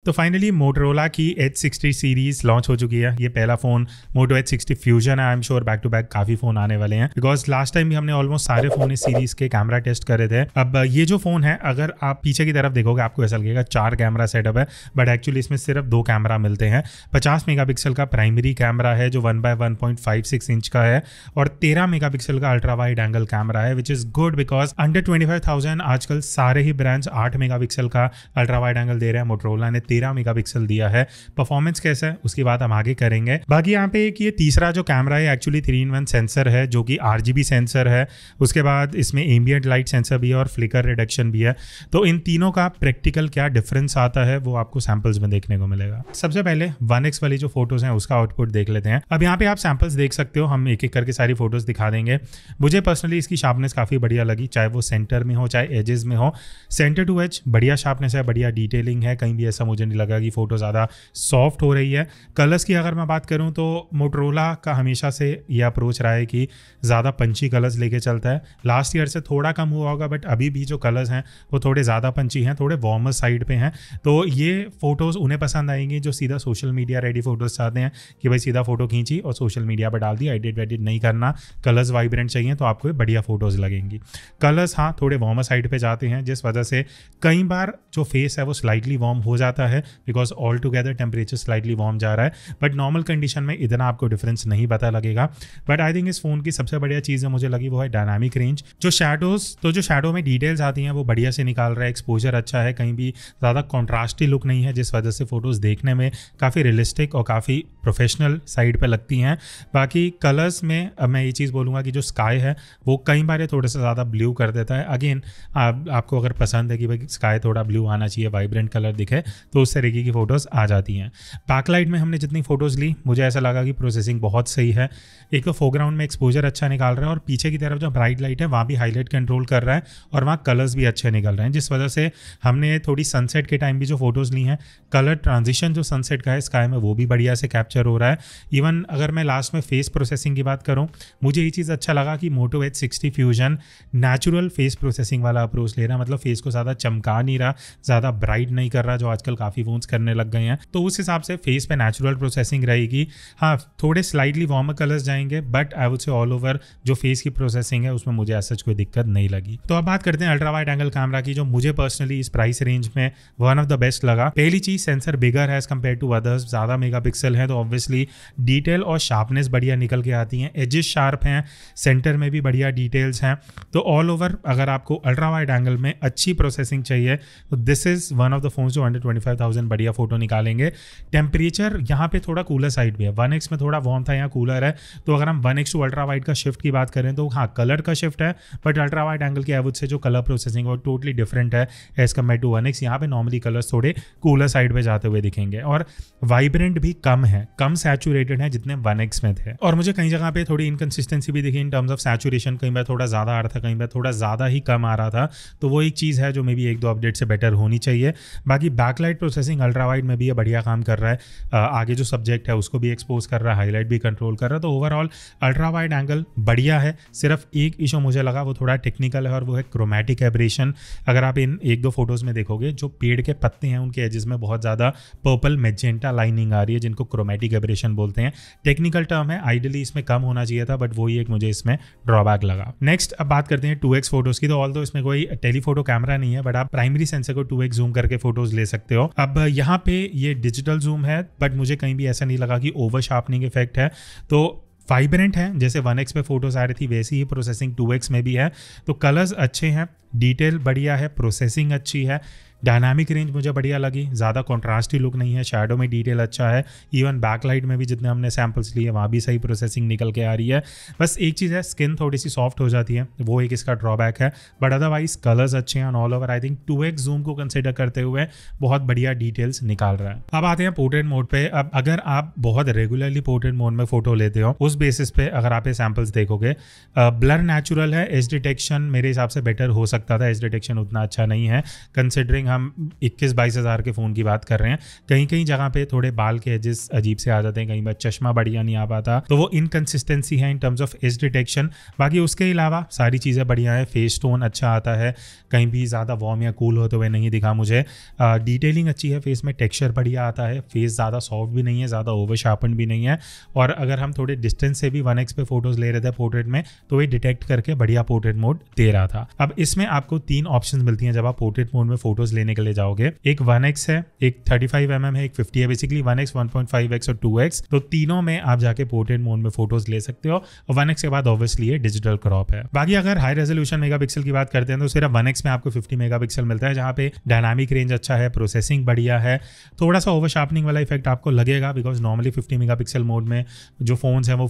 तो finally Motorola की H60 series launch हो चुकी है। ये पहला फोन मोटो H60 फ्यूजन है। I am sure back to back काफी फोन आने वाले हैं, बिकॉज लास्ट टाइम भी हमने ऑलमोस्ट सारे फोन इस सीरीज के कैमरा टेस्ट करे थे। अब ये जो फोन है, अगर आप पीछे की तरफ देखोगे आपको ऐसा लगेगा 4 कैमरा सेटअप है, बट एक्चुअली इसमें सिर्फ 2 कैमरा मिलते हैं। 50 मेगापिक्सल का प्राइमरी कैमरा है जो 1x1.56 इंच का है, और 13 मेगापिक्सल का अल्ट्रा वाइड एंगल कैमरा है, which is good because under 25,000 आजकल सारे ही ब्रांड्स 8 मेगापिक्सल का अल्ट्रा वाइड एंगल दे रहे हैं। मोटोरोला ने 13 मेगापिक्सल दिया है। परफॉर्मेंस कैसा है उसकी बात हम आगे करेंगे। बाकी यहाँ पे एक ये तीसरा जो कैमरा है एक्चुअली 3-in-1 सेंसर है, जो कि RGB सेंसर है। उसके बाद इसमें एम्बिएंट लाइट सेंसर भी है और फ्लिकर रिडक्शन भी है। तो इन तीनों का प्रैक्टिकल क्या डिफरेंस आता है वो आपको सैंपल्स में देखने को मिलेगा। सबसे पहले 1x वाली जो फोटोज हैं उसका आउटपुट देख लेते हैं। अब यहाँ पे आप सैंपल्स देख सकते हो, हम एक एक करके सारी फोटोज दिखा देंगे। मुझे पर्सनली इसकी शार्पनेस काफी बढ़िया लगी, चाहे वो सेंटर में हो चाहे एजेस में हो। सेंटर टू एज बढ़िया शार्पनेस है, बढ़िया डिटेलिंग है, कहीं भी ऐसा मुझे नहीं लगा कि फोटो ज़्यादा सॉफ्ट हो रही है। कलर्स की अगर मैं बात करूं तो मोटोरोला का हमेशा से ये अप्रोच रहा है कि ज़्यादा पंची कलर्स लेके चलता है। लास्ट ईयर से थोड़ा कम हुआ होगा, बट अभी भी जो कलर्स हैं वो थोड़े ज़्यादा पंची हैं, थोड़े वार्मर साइड पे हैं। तो ये फोटोज़ उन्हें पसंद आएंगी जो सीधा सोशल मीडिया रेडी फोटोज़ चाहते हैं कि भाई सीधा फोटो खींची और सोशल मीडिया पर डाल दी, एडिट वेडिट नहीं करना, कलर्स वाइब्रेंट चाहिए, तो आपको बढ़िया फोटोज़ लगेंगी। कलर्स हाँ थोड़े वार्मर साइड पे जाते हैं, जिस वजह से कई बार जो फेस है वो स्लाइटली वार्म हो जाता है, because all together temperature slightly warm जा रहा है। बट नॉर्मल कंडीशन में इतना आपको डिफरेंस नहीं पता लगेगा। बट आई थिंक इस फोन की सबसे बढ़िया चीज़ है मुझे लगी वो है डायनामिक रेंज। जो शैडो में डिटेल्स आती हैं वो बढ़िया से निकाल रहा है, एक्सपोजर अच्छा है, कहीं भी ज़्यादा कॉन्ट्रास्टी लुक नहीं है, जिस वजह से फोटोज़ देखने में काफ़ी रियलिस्टिक और काफ़ी प्रोफेशनल साइड पे लगती हैं। बाकी कलर्स में अब मैं ये चीज़ बोलूँगा कि जो स्काई है वो कई बार थोड़ा सा ज़्यादा ब्लू कर देता है। अगेन आपको अगर पसंद है कि भाई स्काई थोड़ा ब्लू आना चाहिए, वाइब्रेंट कलर दिखे, तो उस तरीके की फोटोज़ आ जाती हैं। बैकलाइट में हमने जितनी फोटोज़ ली मुझे ऐसा लगा कि प्रोसेसिंग बहुत सही है। एक तो फोरग्राउंड में एक्सपोजर अच्छा निकाल रहा है, और पीछे की तरफ जो ब्राइट लाइट है वहाँ भी हाईलाइट कंट्रोल कर रहा है, और वहाँ कलर्स भी अच्छे निकल रहे हैं, जिस वजह से हमने थोड़ी सनसेट के टाइम भी जो फोटोज़ ली हैं, कलर ट्रांजिशन जो सनसेट का है स्काई में वो भी बढ़िया से कैप्चर हो रहा है। इवन अगर मैं लास्ट में फेस प्रोसेसिंग की बात करूँ, मुझे ये चीज़ अच्छा लगा कि मोटो H60 fusion natural face processing वाला अप्रोच ले रहा है। मतलब फेस को ज़्यादा चमका नहीं रहा, ज़्यादा ब्राइट नहीं कर रहा, जो आजकल काफ़ी फोन्स करने लग गए हैं। तो उस हिसाब से फेस पे नेचुरल प्रोसेसिंग रहेगी। हाँ थोड़े स्लाइटली वार्मर कलर्स जाएंगे, but I would say all over जो फेस की प्रोसेसिंग है उसमें मुझे ऐसा कोई दिक्कत नहीं लगी। तो अब बात करते हैं अल्ट्रा वाइड एंगल कैमरा की, जो मुझे पर्सनली इस प्राइस रेंज में वन ऑफ द बेस्ट लगा। पहली चीज़ सेंसर बिगर है एज कम्पेयर टू अदर्स, ज़्यादा मेगापिक्सल है, तो ऑब्वियसली डिटेल और शार्पनेस बढ़िया निकल के आती हैं, एजेस शार्प हैं, सेंटर में भी बढ़िया डिटेल्स हैं। तो ऑल ओवर अगर आपको अल्ट्रा वाइड एंगल में अच्छी प्रोसेसिंग चाहिए तो this is one of the phones जो अंडर 25,000 बढ़िया फोटो निकालेंगे। टेम्परेचर यहाँ पे थोड़ा कूलर साइड भी है, 1x में थोड़ा वार्म था, यहाँ कूलर है। तो अगर हम 1x टू अल्ट्रा वाइड का शिफ्ट की बात करें तो हाँ कलर का शिफ्ट है, बट अल्ट्रा वाइड एंगल की एवरेज से जो कलर प्रोसेसिंग है वो टोटली डिफरेंट है एज कम्पेयर टू 1x। यहाँ पे नॉर्मली कलर्स थोड़े कूलर साइड पे जाते हुए दिखेंगे, और वाइब्रेंट भी कम है, कम सैचुरेटेड है जितने 1x में थे। और मुझे कई जगह पे थोड़ी इनकंसिस्टेंसी भी दिखी इन टर्म्स ऑफ सैचुरेशन, कहीं बार थोड़ा ज़्यादा आ रहा था, कहीं बार थोड़ा ज़्यादा ही कम आ रहा था। तो वो एक चीज़ है जो मे बी 1-2 अपडेट से बेटर होनी चाहिए। बाकी बैकलाइट प्रोसेसिंग अल्ट्रा वाइड में भी ये बढ़िया काम कर रहा है, आगे जो सब्जेक्ट है उसको भी एक्सपोज कर रहा है, हाईलाइट भी कंट्रोल कर रहा है। तो ओवरऑल अल्ट्रा वाइड एंगल बढ़िया है। सिर्फ एक इशू मुझे लगा वो थोड़ा टेक्निकल है, और वो है क्रोमैटिक एब्रेशन। अगर आप इन 1-2 फोटोज़ में देखोगे जो पेड़ के पत्ते हैं उनके एजेस में बहुत ज़्यादा पर्पल मैजेंटा लाइनिंग आ रही है, जिनको क्रोमैटिक एब्रेशन बोलते हैं। टेक्निकल टर्म है, आइडियली इसमें कम होना चाहिए था, बट वही एक मुझे इसमें ड्रॉबैक लगा। नेक्स्ट अब बात करते हैं 2x फोटोज़ की। तो ऑल्दो इसमें कोई टेलीफोटो कैमरा नहीं है, बट आप प्राइमरी सेंसर को 2x जूम करके फोटोज ले सकते हो। अब यहाँ पे ये डिजिटल जूम है, बट मुझे कहीं भी ऐसा नहीं लगा कि ओवर शार्पनिंग इफेक्ट है। तो वाइब्रेंट है, जैसे 1x पे फोटोज आ रही थी वैसी ही प्रोसेसिंग 2x में भी है। तो कलर्स अच्छे हैं, डिटेल बढ़िया है, प्रोसेसिंग अच्छी है, डायनामिक रेंज मुझे बढ़िया लगी, ज़्यादा कॉन्ट्रास्टी लुक नहीं है, शैडो में डिटेल अच्छा है। इवन बैकलाइट में भी जितने हमने सैम्पल्स लिए वहाँ भी सही प्रोसेसिंग निकल के आ रही है। बस एक चीज़ है, स्किन थोड़ी सी सॉफ्ट हो जाती है, वो एक इसका ड्रॉबैक है, बट अदरवाइज कलर्स अच्छे हैं। All over I think 2x zoom को कंसिडर करते हुए बहुत बढ़िया डिटेल्स निकाल रहा है। अब आते हैं पोर्ट्रेट मोड पे। अब अगर आप बहुत रेगुलरली पोर्ट्रेट मोड में फोटो लेते हो, उस बेसिस पे अगर आप ये सैम्पल्स देखोगे, ब्लर नेचुरल है, एज डिटेक्शन मेरे हिसाब से बेटर हो सकता था, एज डिटेक्शन उतना अच्छा नहीं है कंसिडरिंग हम 21-22 हज़ार के फ़ोन की बात कर रहे हैं। कहीं कहीं जगह पे थोड़े बाल के एजेस अजीब से आ जाते हैं, कहीं बार चश्मा बढ़िया नहीं आ पाता, तो वो इनकन्सिस्टेंसी है इन टर्म्स ऑफ एज डिटेक्शन। बाकी उसके अलावा सारी चीज़ें बढ़िया है, फेस टोन अच्छा आता है, कहीं भी ज़्यादा वार्म या कूल होते हुए नहीं दिखा मुझे। डिटेलिंग अच्छी है, फेस में टेक्सचर बढ़िया आता है, फेस ज़्यादा सॉफ्ट भी नहीं है, ज़्यादा ओवर शार्पन भी नहीं है। और अगर हम थोड़े डिस्टेंस से भी 1x पे फोटोज़ ले रहे थे पोर्ट्रेट में, तो ये डिटेक्ट करके बढ़िया पोर्ट्रेट मोड दे रहा था। अब इसमें आपको 3 ऑप्शंस मिलती हैं जब आप पोर्ट्रेट मोड में फोटोज़ लेने के लिए जाओगे। एक 1x है, एक 35mm है, एक 50 है, बेसिकली 1x, 1.5x और 2x। तो तीनों में आप जाके पोर्ट्रेट मोड में फोटोज़ ले सकते हो। और 1x के बाद ऑब्वियसली ये डिजिटल क्रॉप है। बाकी अगर हाई रेजोल्यूशन मेगापिक्सल की बात करते हैं तो सिर्फ 1x में आपको 50 मेगापिक्सल मिलता है, जहाँ पे डायनामिक रेंज अच्छा है, प्रोसेसिंग बढ़िया है। थोड़ा सा ओवर शार्पनिंग वाला इफेक्ट आपको लगेगा, बिकॉज नॉर्मली 50 मेगापिक्सल मोड में जो फोन्स हैं वो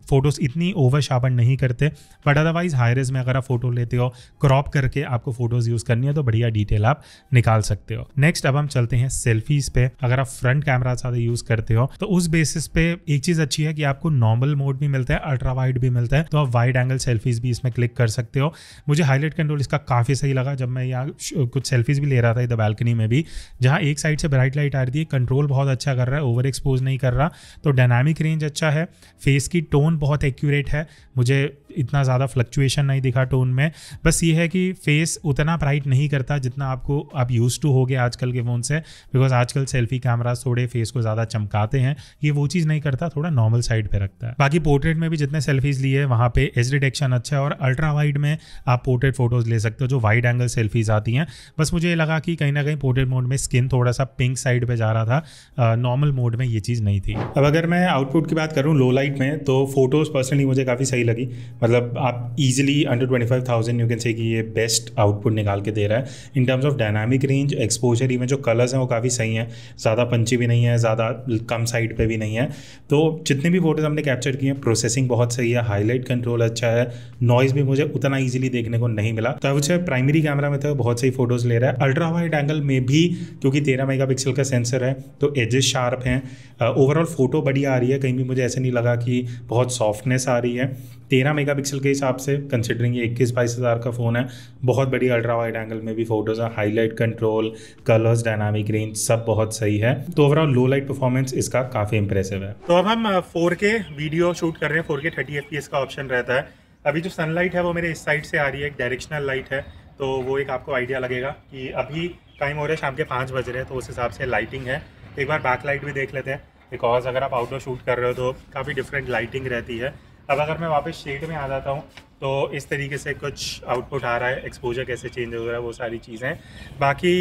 फोटोज इतनी ओवर शार्पन नहीं करते। बट अदरवाइज हाई रेज में अगर आप फोटो लेते हो, क्रॉप करके आपको फोटोज यूज करनी है, तो बढ़िया डिटेल आप निकाल सकते हो। नेक्स्ट अब हम चलते हैं सेल्फीज पे। अगर आप फ्रंट कैमरा ज़्यादा यूज करते हो तो उस बेसिस पे एक चीज अच्छी है कि आपको नॉर्मल मोड भी मिलता है, अल्ट्रा वाइड भी मिलता है, तो आप वाइड एंगल सेल्फीज भी इसमें क्लिक कर सकते हो। मुझे हाईलाइट कंट्रोल इसका काफी सही लगा जब मैं यहाँ कुछ सेल्फीज भी ले रहा था इधर बालकनी में भी, जहाँ एक साइड से ब्राइट लाइट आ रही थी। कंट्रोल बहुत अच्छा कर रहा है, ओवर एक्सपोज नहीं कर रहा, तो डायनामिक रेंज अच्छा है। फेस की टोन बहुत एक्यूरेट है, मुझे इतना ज़्यादा फ्लक्चुएशन नहीं दिखा टोन में। बस ये है कि फेस उतना ब्राइट नहीं करता जितना आप यूज टू हो गए आजकल के फ़ोन से, बिकॉज आजकल सेल्फी कैमरास थोड़े फेस को ज़्यादा चमकाते हैं, ये वो चीज़ नहीं करता, थोड़ा नॉर्मल साइड पे रखता है। बाकी पोर्ट्रेट में भी जितने सेल्फीज लिए वहाँ पे एज डिटेक्शन अच्छा है, और अल्ट्रा वाइड में आप पोर्ट्रेट फोटोज ले सकते हो जो वाइड एंगल सेल्फीज आती हैं। बस मुझे लगा कि कहीं ना कहीं पोर्ट्रेट मोड में स्किन थोड़ा सा पिंक साइड पे जा रहा था, नॉर्मल मोड में ये चीज़ नहीं थी। अब अगर मैं आउटपुट की बात करूँ लो लाइट में, तो फोटोज़ पर्सनली मुझे काफ़ी सही लगी। मतलब आप easily under 25,000 you can say कि ये बेस्ट आउटपुट निकाल के दे रहा है इन terms of dynamic range, exposure, even जो कलर्स हैं वो काफ़ी सही हैं, ज़्यादा पंची भी नहीं है, ज़्यादा कम साइड पे भी नहीं है। तो जितने भी फोटोज़ हमने कैप्चर किए हैं, प्रोसेसिंग बहुत सही है, हाईलाइट कंट्रोल अच्छा है, नॉइज़ भी मुझे उतना ईजिली देखने को नहीं मिला। तो अब प्राइमरी कैमरा में तो बहुत सही फोटोज़ ले रहा है। अल्ट्रा वाइड एंगल में भी क्योंकि 13 मेगापिक्सल का सेंसर है तो एजेस शार्प हैं, ओवरऑल फोटो बढ़िया आ रही है, कहीं भी मुझे ऐसे नहीं लगा कि बहुत सॉफ्टनेस आ रही है। 13 मेगापिक्सल के हिसाब से कंसिडरिंग ये 21-22 हज़ार का फ़ोन है, बहुत बड़ी अल्ट्रा वाइड एंगल में भी फोटोज़ है, highlight control, colours, dynamic range सब बहुत सही है। तो ओवरऑल लो लाइट परफॉर्मेंस इसका काफ़ी इंप्रेसिव है। तो अब हम 4K वीडियो शूट कर रहे हैं, 4K 30 FPS का ऑप्शन रहता है। अभी जो सनलाइट है वो मेरे इस साइड से आ रही है, एक डायरेक्शनल लाइट है, तो वो एक आपको आइडिया लगेगा कि अभी टाइम हो रहा है शाम के 5 बज रहे हैं, तो उस हिसाब से लाइटिंग है। एक बार बैक लाइट भी देख लेते हैं, बिकॉज अगर आप आउटडोर शूट कर रहे हो तो काफ़ी डिफरेंट लाइटिंग रहती है। अब अगर मैं वापस शेड में आ जाता हूँ तो इस तरीके से कुछ आउटपुट आ रहा है, एक्सपोजर कैसे चेंज हो रहा है, वो सारी चीज़ें। बाकी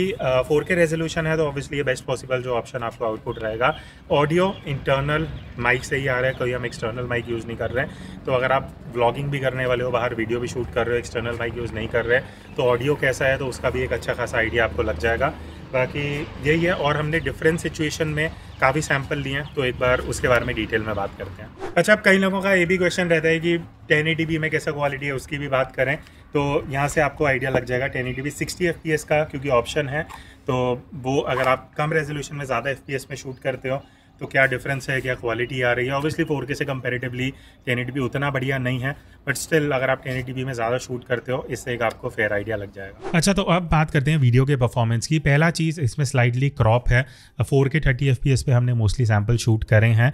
4K रेजोल्यूशन है तो ऑब्वियसली ये बेस्ट पॉसिबल जो ऑप्शन आपको आउटपुट रहेगा। ऑडियो इंटरनल माइक से ही आ रहा है, कोई हम एक्सटर्नल माइक यूज़ नहीं कर रहे हैं। तो अगर आप व्लॉगिंग भी करने वाले हो, बाहर वीडियो भी शूट कर रहे हो, एक्सटर्नल माइक यूज़ नहीं कर रहे, तो ऑडियो कैसा है तो उसका भी एक अच्छा खासा आइडिया आपको लग जाएगा। बाकी यही है, और हमने डिफरेंट सिचुएशन में काफ़ी सैम्पल लिए हैं, तो एक बार उसके बारे में डिटेल में बात करते हैं। अच्छा, अब कई लोगों का ये भी क्वेश्चन रहता है कि 1080p में कैसा क्वालिटी है, उसकी भी बात करें तो यहाँ से आपको आइडिया लग जाएगा। 1080p 60 FPS का क्योंकि ऑप्शन है, तो वो अगर आप कम रेजोल्यूशन में ज़्यादा FPS में शूट करते हो तो क्या डिफरेंस है, क्या क्वालिटी आ रही है। ऑब्वियसली 4K से कंपैरेटिवली 1080p उतना बढ़िया नहीं है, बट स्टिल अगर आप 1080p में ज़्यादा शूट करते हो, इससे एक आपको फेयर आइडिया लग जाएगा। अच्छा, तो अब बात करते हैं वीडियो के परफॉर्मेंस की। पहला चीज़, इसमें स्लाइटली क्रॉप है। 4K 30 FPS पे हमने मोस्टली सैम्पल शूट करे हैं।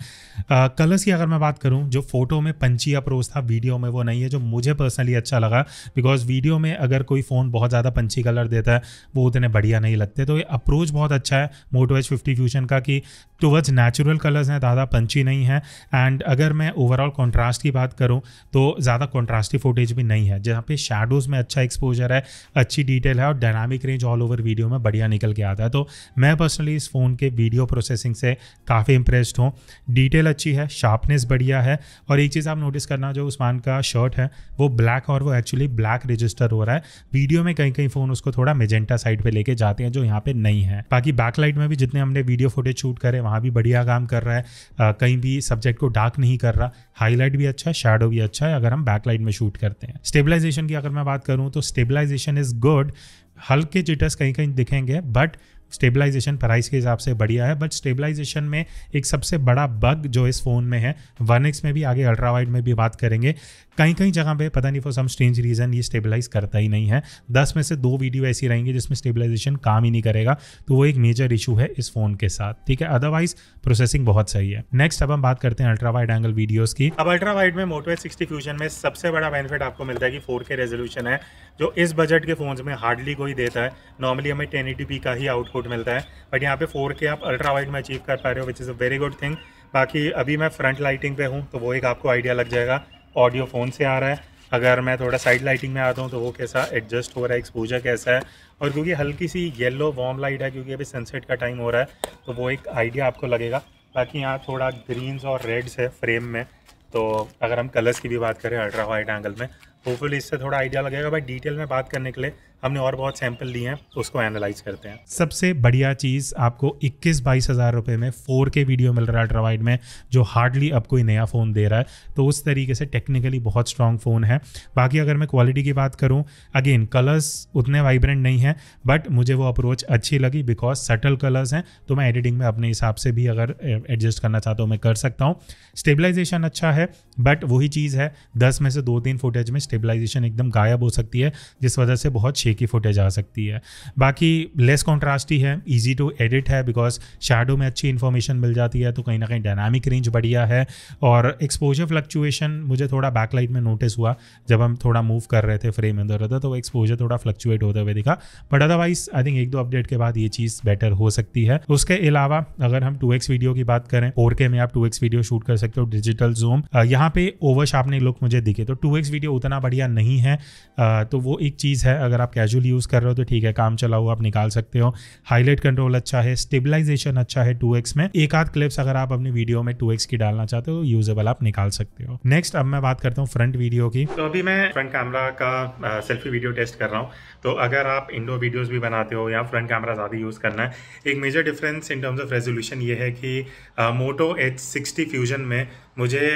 कलर्स की अगर मैं बात करूँ, जो फोटो में पंची अप्रोच था, वीडियो में वो नहीं है, जो मुझे पर्सनली अच्छा लगा। बिकॉज वीडियो में अगर कोई फ़ोन बहुत ज़्यादा पंची कलर देता है वो उतने बढ़िया नहीं लगते, तो ये अप्रोच बहुत अच्छा है Moto H50 Fusion का कि टुवर्ड्स नेचुरल कलर्स हैं, ज़्यादा पंची नहीं है। एंड अगर मैं ओवरऑल कॉन्ट्रास्ट की बात करूं तो ज़्यादा कॉन्ट्रास्टी फुटेज भी नहीं है, जहाँ पे शैडोज़ में अच्छा एक्सपोजर है, अच्छी डिटेल है, और dynamic range all over video में बढ़िया निकल के आता है। तो मैं पर्सनली इस फ़ोन के वीडियो प्रोसेसिंग से काफ़ी इंप्रेस्ड हूँ। डिटेल अच्छी है, शार्पनेस बढ़िया है, और एक चीज़ आप नोटिस करना, जो उस्मान का शर्ट है वो ब्लैक, और वो एक्चुअली ब्लैक रजिस्टर हो रहा है। वीडियो में कहीं कहीं फ़ोन उसको थोड़ा मेजेंटा साइड पर लेके जाते हैं, जो यहाँ पे नहीं है। बाकी बैकलाइट में भी जितने हमने वीडियो फुटेज शूट करे वहाँ भी बढ़िया काम कर रहा है, कहीं भी सब्जेक्ट को डार्क नहीं कर रहा, हाईलाइट भी अच्छा है, शैडो भी अच्छा है अगर हम बैकलाइट में शूट करते हैं। स्टेबलाइजेशन की अगर मैं बात करूं तो स्टेबलाइजेशन इज गुड, हल्के जिटर्स कहीं कहीं दिखेंगे, बट स्टेबलाइजेशन प्राइस के हिसाब से बढ़िया है, बट स्टेबलाइजेशन में एक सबसे बड़ा बग जो इस फ़ोन में है, 1x में भी, आगे अल्ट्रा वाइड में भी बात करेंगे, कहीं कहीं जगह पे पता नहीं फॉर सम स्ट्रेंज रीज़न ये स्टेबलाइज करता ही नहीं है। 10 में से 2 वीडियो ऐसी रहेंगी जिसमें स्टेबलाइजेशन काम ही नहीं करेगा, तो वो एक मेजर इशू है इस फ़ोन के साथ, ठीक है। अदरवाइज प्रोसेसिंग बहुत सही है। नेक्स्ट अब हम बात करते हैं अल्ट्रा वाइड एंगल वीडियोस की। अब अल्ट्रा वाइड में Moto H60 फ्यूजन में सबसे बड़ा बेनिफिट आपको मिलता है कि 4K रेजोल्यूशन है, जो इस बजट के फोन्स में हार्डली कोई देता है। नॉर्मली हमें 1080p का ही आउटपुट मिलता है, बट यहाँ पे 4K आप अल्ट्रा वाइड में अचीव कर पा रहे हो, which is a very good thing. बाकी अभी मैं फ्रंट लाइटिंग पे हूँ, तो वो एक आपको आइडिया लग जाएगा। ऑडियो फ़ोन से आ रहा है, अगर मैं थोड़ा साइड लाइटिंग में आता हूँ तो वो कैसा एडजस्ट हो रहा है, एक्सपोजर कैसा है, और क्योंकि हल्की सी येलो वार्म लाइट है, क्योंकि अभी सनसेट का टाइम हो रहा है, तो वो एक आइडिया आपको लगेगा। बाकी यहाँ थोड़ा ग्रीन्स और रेड्स है फ्रेम में, तो अगर हम कलर्स की भी बात करें अल्ट्रा वाइड एंगल में, होपफुली इससे थोड़ा आइडिया लगेगा। बट डिटेल में बात करने के लिए हमने और बहुत सैंपल लिए हैं, उसको एनालाइज करते हैं। सबसे बढ़िया चीज़ आपको 21-22 हज़ार रुपये में 4K वीडियो मिल रहा है अल्ट्रा वाइड में, जो हार्डली अब कोई नया फ़ोन दे रहा है, तो उस तरीके से टेक्निकली बहुत स्ट्रॉन्ग फ़ोन है। बाकी अगर मैं क्वालिटी की बात करूँ, अगेन कलर्स उतने वाइब्रेंट नहीं हैं, बट मुझे वो अप्रोच अच्छी लगी बिकॉज सटल कलर्स हैं, तो मैं एडिटिंग में अपने हिसाब से भी अगर एडजस्ट करना चाहता हूँ मैं कर सकता हूँ। स्टेबलाइजेशन अच्छा है, बट वही चीज़ है, 10 में से 2-3 फुटेज में स्टेबलाइजेशन एकदम गायब हो सकती है, जिस वजह से बहुत की फुटेज आ सकती है। बाकी लेस कॉन्ट्रास्टी है, इजी टू एडिट है बिकॉज शैडो में अच्छी इन्फॉर्मेशन मिल जाती है, तो कहीं ना कहीं डायनामिक रेंज बढ़िया है। और एक्सपोजर फ्लक्चुएशन मुझे थोड़ा बैकलाइट में नोटिस हुआ, जब हम थोड़ा मूव कर रहे थे फ्रेम इधर उधर, तो वो एक्सपोजर थोड़ा फ्लक्चुएट होते हुए दिखा। But otherwise I think 1-2 update के बाद ये चीज़ बेटर हो सकती है। उसके अलावा अगर हम 2x वीडियो की बात करें, 4K में आप 2x वीडियो शूट कर सकते हो, डिजिटल जूम, यहाँ पे ओवर शार्पनिंग लुक मुझे दिखे, तो 2x वीडियो उतना बढ़िया नहीं है, तो वो एक चीज़ है। अगर आप कैजुअल यूज़ कर रहे हो तो ठीक है, काम चला हुआ आप निकाल सकते हो। हाईलाइट कंट्रोल अच्छा है, स्टेबलाइजेशन अच्छा है 2x में, एक आध क्लिप्स अगर आप अपनी वीडियो में 2x की डालना चाहते हो यूजेबल आप निकाल सकते हो। नेक्स्ट अब मैं बात करता हूँ फ्रंट वीडियो की। तो अभी मैं फ्रंट कैमरा का सेल्फी वीडियो टेस्ट कर रहा हूँ, तो अगर आप इंडोर वीडियोस भी बनाते हो या फ्रंट कैमरा ज़्यादा यूज़ करना है, एक major difference in terms of resolution ये है कि Moto H60 फ्यूजन में मुझे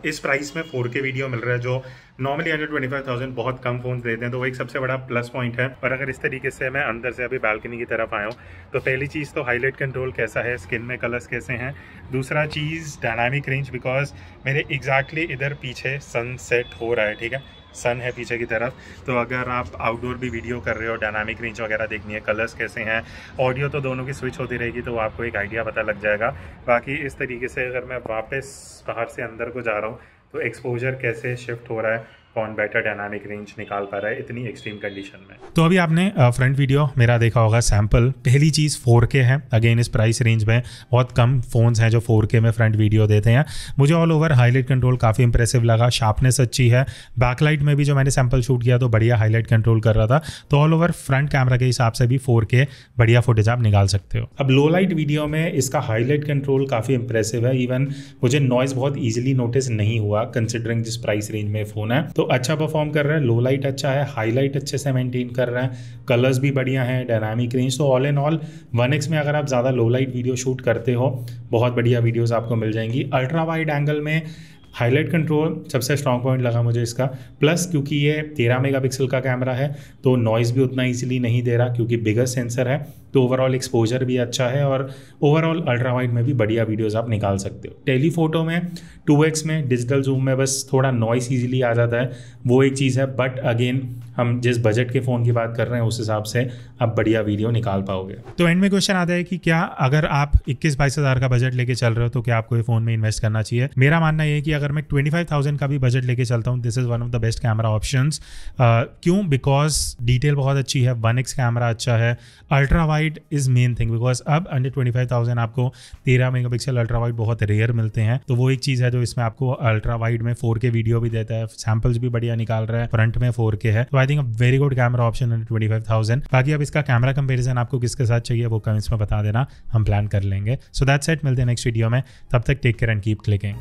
इस प्राइस में 4K वीडियो मिल रहा है, जो नॉर्मली 125,000 बहुत कम फ़ोन देते हैं, तो वो एक सबसे बड़ा प्लस पॉइंट है। और अगर इस तरीके से मैं अंदर से अभी बालकनी की तरफ आया हूँ, तो पहली चीज़ तो हाईलाइट कंट्रोल कैसा है, स्किन में कलर्स कैसे हैं। दूसरा चीज़ डायनामिक रेंज, बिकॉज मेरे एग्जैक्टली इधर पीछे सनसेट हो रहा है, ठीक है, सन है पीछे की तरफ, तो अगर आप आउटडोर भी वीडियो कर रहे हो, डायनामिक रेंज वगैरह देखनी है, कलर्स कैसे हैं, ऑडियो तो दोनों की स्विच होती रहेगी, तो आपको एक आइडिया पता लग जाएगा। बाकी इस तरीके से अगर मैं वापस बाहर से अंदर को जा रहा हूँ, तो एक्सपोजर कैसे शिफ्ट हो रहा है, कौन बेटर डायनामिक रेंज निकाल पा रहा है इतनी एक्सट्रीम कंडीशन में। तो अभी आपने फ्रंट वीडियो मेरा देखा होगा सैंपल। पहली चीज़ 4K है, अगेन इस प्राइस रेंज में बहुत कम फोन्स हैं जो 4K में फ्रंट वीडियो देते हैं। मुझे ऑल ओवर हाईलाइट कंट्रोल काफ़ी इंप्रेसिव लगा, शार्पनेस अच्छी है, बैकलाइट में भी जो मैंने सैंपल शूट किया तो बढ़िया हाईलाइट कंट्रोल कर रहा था, तो ऑल ओवर फ्रंट कैमरा के हिसाब से भी 4K बढ़िया फुटेज आप निकाल सकते हो। अब लो लाइट वीडियो में इसका हाईलाइट कंट्रोल काफ़ी इंप्रेसिव है, इवन मुझे नॉइज बहुत ईजिली नोटिस नहीं हुआ कंसिडरिंग जिस प्राइस रेंज में फ़ोन है, तो अच्छा परफॉर्म कर रहा है। लो लाइट अच्छा है, हाईलाइट अच्छे से मेंटेन कर रहा है, कलर्स भी बढ़िया हैं, डायनामिक रेंज, तो ऑल इन ऑल 1x में अगर आप ज़्यादा लो लाइट वीडियो शूट करते हो, बहुत बढ़िया वीडियोस आपको मिल जाएंगी। अल्ट्रा वाइड एंगल में हाईलाइट कंट्रोल सबसे स्ट्रॉन्ग पॉइंट लगा मुझे इसका, प्लस क्योंकि ये 13 मेगापिक्सल का कैमरा है, तो नॉइज़ भी उतना ईजिली नहीं दे रहा, क्योंकि बिगर सेंसर है, तो ओवरऑल एक्सपोजर भी अच्छा है, और ओवरऑल अल्ट्रा वाइड में भी बढ़िया वीडियोस आप निकाल सकते हो। टेलीफोटो में 2x में डिजिटल जूम में बस थोड़ा नॉइस ईजिली आ जाता है, वो एक चीज़ है, बट अगेन हम जिस बजट के फ़ोन की बात कर रहे हैं उस हिसाब से आप बढ़िया वीडियो निकाल पाओगे। तो एंड में क्वेश्चन आता है कि क्या अगर आप 21-22 हज़ार का बजट लेके चल रहे हो तो क्या आपको ये फ़ोन में इन्वेस्ट करना चाहिए? मेरा मानना ये है कि अगर मैं 25,000 का भी बजट लेके चलता हूँ, this is one of the best camera options. क्यों? बिकॉज डिटेल बहुत अच्छी है, 1x कैमरा अच्छा है, ultra wide is main thing, because अब अंडर 25,000 आपको 13 मेगापिक्सल अल्ट्रा वाइड बहुत रेयर मिलते हैं, तो वो एक चीज़ है जो इसमें आपको अल्ट्रा वाइड में 4K वीडियो भी देता है, सैम्पल्स भी बढ़िया निकाल रहा है, फ्रंट में 4K है, तो I think a very good camera option under 25,000। बाकी अब इसका कैमरा कंपैरिजन आपको किसके साथ चाहिए वो कमेंट्स में बता देना, हम प्लान कर लेंगे। सो दैट्स इट, मिलते हैं नेक्स्ट वीडियो में, तब तक take care and keep clicking.